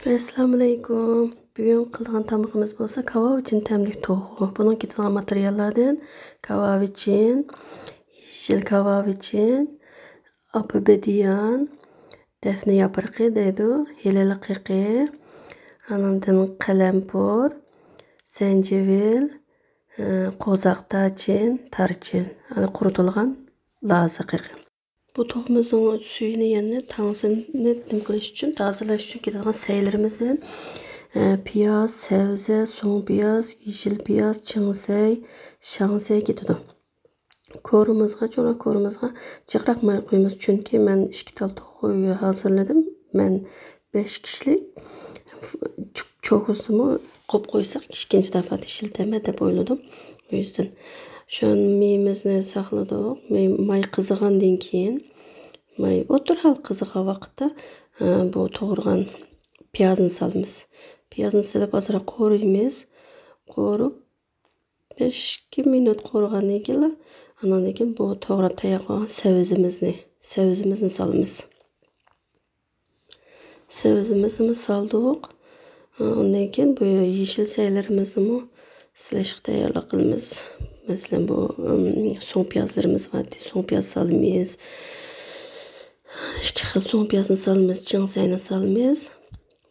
Assalomu alaykum. Bugun qilgan taomimiz bo'lsa kavavichin tamli to'g'ri. Bunun ketadigan materiallardan kavavichin, yeşil kavavichin, apobediyan, defne yaprağı deydi, helali qiqi, anandan qalampur, zencevil, qo'zaq tarchin, quritilgan laza qiqi. Bu tohumumuzun suyunu yani tanesini qilish uchun, tozalash uchun ketadigan saylarimizdan piyaz, sebze, so'ng piyaz, yeşil piyaz, chingsay, shangsay ketadi. Ko'rimizga, cho'ra ko'rimizga jiqraq may qo'yamiz, chunki men 2 tal to'g'ri hazırladım. Men 5 kishilik cho'g'isini qo'yib qo'ysak, ikkinchi defa ishiltama deb o'yladim. O yüzden şu an meyimizni saqladik. May qizigandan keyin may o'tirhal qizigan vaqtda bu to'g'rigan piyozni solamiz. Piyozni solib ozroq qo'riymiz. Qo'rib 5-2 minut qo'rigandan keyin andan keyin bu to'g'rab tayyor qilgan savizimizni solamiz. Savizimizni soldik. Ondan keyin bu yeşil saylarimizni silashga tayyorlik qilamiz. Mesela bu so'ng piyazlarimiz var. So'ng piyaz solamiz. 2 xil so'ng piyazni solamiz, chingsayni solamiz.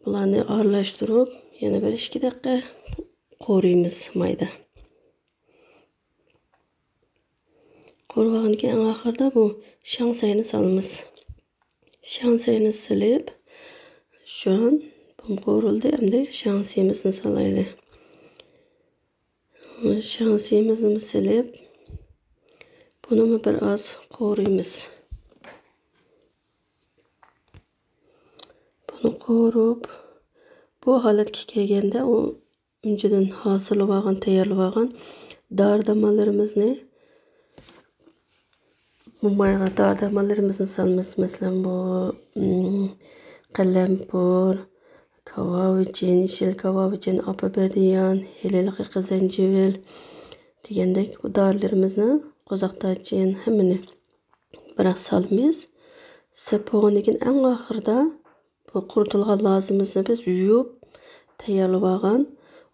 Bularni aralashtirib, yana bir 2 daqiqa qo'riymiz mayda. Qo'rgandan keyin oxirida bu shangsayni solamiz. Shangsayni silib, şu an bu qo'rildi, endi shangsayimizni solaylik. Shangsayimizni silib, bunu bir az qo'riymiz. Bunu qo'rib, bu holatga kelganda o önceden hazırlab olgan, tayyorlab olgan dardamalarimizni bu mayga dardamalarimizni solamiz. Mesela bu qalampur, kavavichin, yeşil kavavichin, apobediyan, helali qiqi, zencevil degandek bu dorilarimizni, qo'zaq tarchin hammani biroq solamiz. Sepog'dan keyin eng oxirida bu quritilgan lazimizni biz yuvib tayyorlab olgan,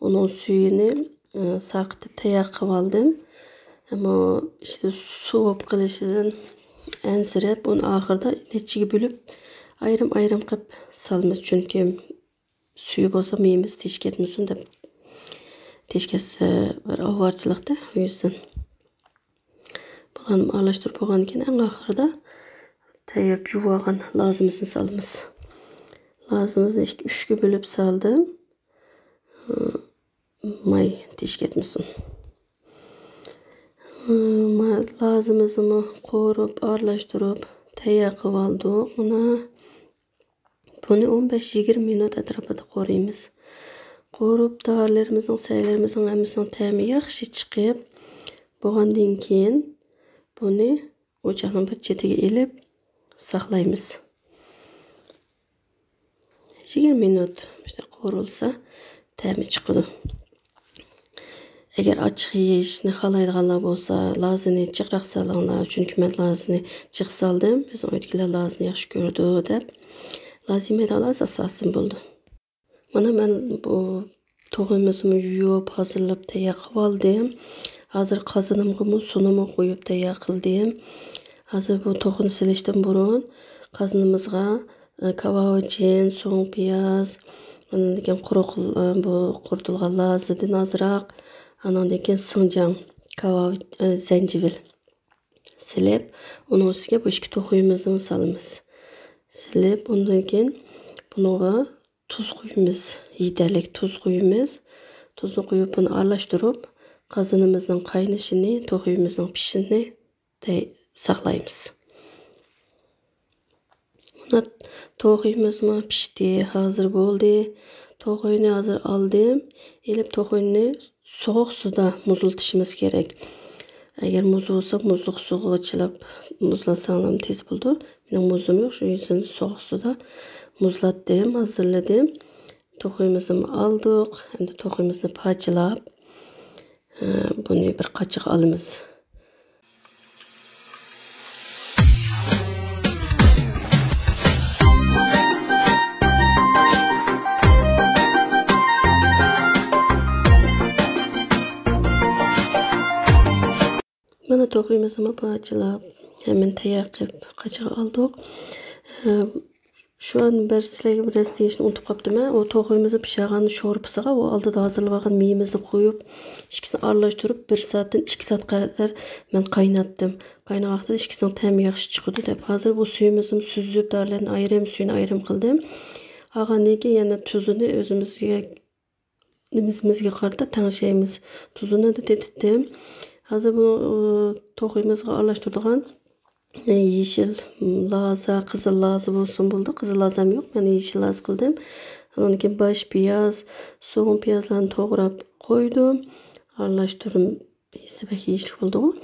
onun suyini saqitib tayyor qilib oldim. Ama işte sovup qilishidan ansirab, onu oxirida nechiga bo'lib ayrim qilib solamiz, chunki suyu bo'lsa meyimiz teshib ketmasin deb. Teshib ketsa bir avvarchilikda, o yüzden bularni aralashtirib bo'lgandan keyin eng oxirida tayyor yuvib olgan lazimizni solamiz. Lazimizni 3 ga bo'lib soldim. May teshib ketmasin. Lazimizni qo'rib, aralashtirib tayyor qilib oldik. Bunu 15-20 minut atrofida qo'riymiz. Qo'rib, dorilarimizning, saylarimizning hammasining ta'mi yaxshi chiqib bo'lgandan keyin buni o'choqning bir chetiga ilib saqlaymiz. 20 minut işte qo'rilsa ta'mi chiqadi. Eğer açık yeyishni xohlaydiganlar bo'lsa, lazini jiqroq solinglar, chunki men lazini jiq soldim. Bizim uydagilar lazini yaxshi ko'rdi deb. Laz yemaydiganlar asosan bo'ldi. Mana men bu to'g'imizni yuvib, hazırlab tayyor qilib oldim. Hozir qozonimga suvni qo'yib tayyor qildim. Hozir bu to'g'ini silishdan burun qozonimizga kavavichin, so'ng piyaz, ondan keyin quruq bu quritilgan lazdan ozroq, ondan keyin sinjang, zencevil silib, onun ustiga bu 2 to'g'imizni solamiz. Silib, ondan keyin bunga tuz qo'yamiz, yetarlik tuz qo'yamiz. Tuzni qo'yib buni aralashtirib, qozonimizning qaynashini, to'g'imizning pishishini saqlaymiz. Buna to'g'imiz pishdi, hazır bo'ldi. To'g'ini hazır aldım. Elib to'g'ini sovuq suda muzlatishimiz kerak. Eğer muz olsa muzluq suga chilab muzlasanlar tez bo'ldi. Mening muzim yo'q, shu yüzden sovuq suda muzlatdim, hazırladım. To'g'imizni aldik. Endi to'g'imizni parchalab bunu bir qachiq olamiz. Mana to'qimizni poğaçalab, hemen tayyor qilib qachiqqa oldik. Şu an bir sizlarga bir narsa deyishni unutib qolibdiman. O to'qimizni pishirgan sho'rpisiga o oldida hazırlagan miyimizni qo'yib, ikkisini aralashtirib 1 soatdan 2 soat qadar men qaynatdim. Qaynagan vaqtda ikkisining ta'mi yaxshi chiqdi deb. Hozir bu suyimizni süzüb, dorilarni ayrim, suyini ayrim qildim. Qolgandan keyin yana tuzini o'zimizga qarata tangshaymiz. Tuzini da tetitdim. Hozir bu to'qimizga aralashtirgan yeşil laza, kızıl laza olsun buldu. Kızıl lazam yok. Ben yeşil laz kıldım. Onun için baş piyaz, soğan piyazlarını doğrayıp koydum. Aralashtirdim. Belki yeşil buldu.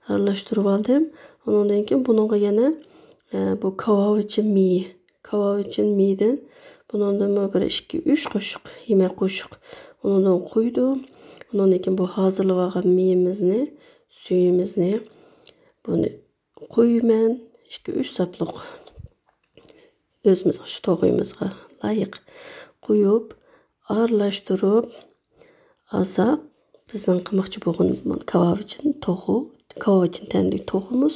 Aralashtirib aldım. Onun için bununla yana bu kebap için mi? Kebap için miyden. Bundan bir 2-3 kaşık yemek kaşık. Ondan koydum. Onun için bu hazırlayan miyimizni, suyumuzni bunu koyumen 2-3 saplık özümüz şu toğumuzga layık koyup aralashtirib alsak bizning qilmoqchi bo'lgan kebab için to'g'u, kebab için tayyorli to'g'imiz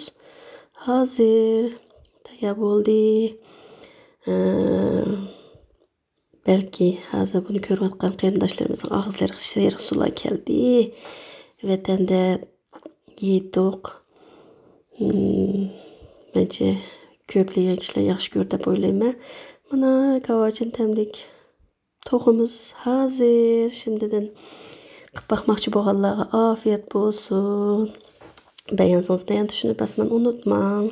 hazır tayyor bo'ldi. Belki hozir buni ko'rayotgan qarindoshlarimizning og'izlariga sayr sular keldi. Vatanda yedik. Bence ko'plagan kishilar yaxshi ko'rdi deb o'ylayman. Mana kavachin tamlik to'g'imiz hazır. Şimdiden qilib bakmoqchi bo'lganlarga afiyat bo'lsin. Beğensanız beğen tuşuna basmayı unutmang.